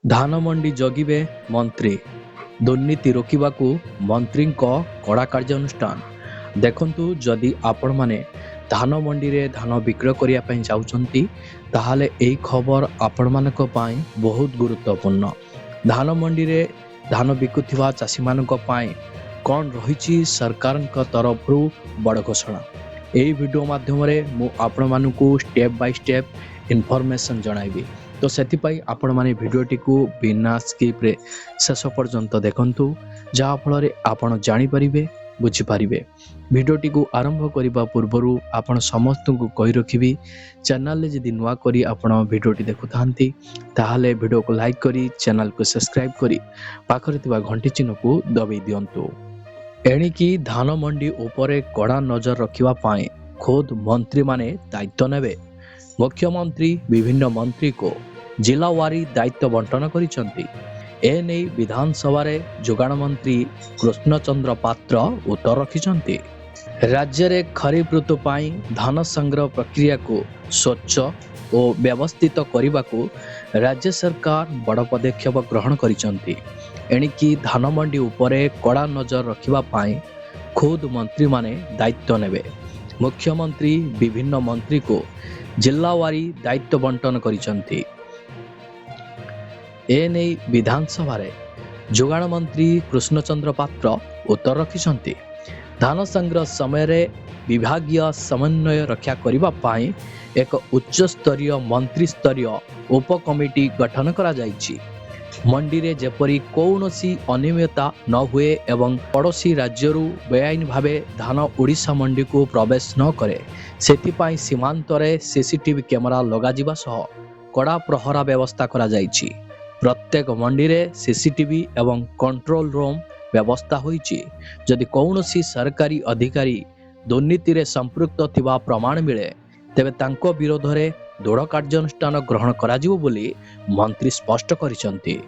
धान मंडी जगिबे मंत्री दुर्नीति रोकवाकू मंत्री कड़ा कार्यानुष्ठान। देखंतु जदि आपण माने धान मंडी रे धान विक्रय करिया पई जाउछंती ताहाले एई खबर आपण मानक पई बहुत गुरुत्वपूर्ण। धान मंडी रे धान बिकुथिबा चासी मानक पई कोन रहिछि सरकारक तरफरु बड़ घोषणा। एई वीडियो माध्यम रे मु आपण मानकू स्टेप बाय स्टेप इनफॉरमेशन जणाइबी। तो सेतिपाई आपण माने वीडियोटी को बिना स्किप रे शेष पर्यंत देखंतु जहा फल आपण जानि परिबे बुझी परिबे। वीडियोटी को आरंभ करिबा पूर्वरु आपण समस्त को कहि रखिबी चैनल ले जदि नुवा करी आपण वीडियोटी देखुथांती ताहाले वीडियो को लाइक करी चैनल को सब्सक्राइब करी पाखरे थिबा घंटी चिन्ह को दबाई दियंतु। एणिकी धान मंडी उपरे कड़ा नजर रखिबा पाए खुद मंत्री माने दायित्व नेबे। मुख्यमंत्री विभिन्न मंत्री को जिलावारी दायित्व बंटन करिसंती। एने विधानसभा रे जोगाण मंत्री कृष्णचंद्र पात्र उत्तर रखिसंती। राज्य रे खरीफ ऋतु पाई धान संग्रह प्रक्रिया को स्वच्छ और व्यवस्थित करने को राज्य सरकार बड़ पदक्षेप ग्रहण करिसंती। एणिकी धान मंडी उपरे कड़ा नजर रखिबा पाई खुद मंत्री माने दायित्व नेबे। मुख्यमंत्री विभिन्न मंत्री को जिलावारी दायित्व बंटन करिसंती। एने विधानसभा रे जोगाण मंत्री कृष्णचंद्र पात्र उत्तर रखिसंती। धान संग्रह समय रे विभागीय समन्वय रक्षा करिबा पाई एक उच्च स्तरीय मंत्री स्तरीय उप कमिटी गठन करा जायछि। मंडी रे जेपरी कौनसी अनियमितता न हुए एवं पड़ोसी राज्यरू बेआईन भावे धान ओडिशा मंडी को प्रवेश न करे सेथिपाई सीमांत रे सीसीटीवी कैमरा लगाजिबा सह कड़ा प्रहरा व्यवस्था करा जायछि। प्रत्येक मंडी रे सीसीटीवी एवं कंट्रोल रूम व्यवस्था होईछि। जदि कौनसी सरकारी अधिकारी दुर्नीति रे संपृक्त थिबा प्रमाण मिले तेबे तांको विरोध रे दृढ़ कार्यानुष्ठान ग्रहण कराजिबो बोली मंत्री स्पष्ट करिसंती।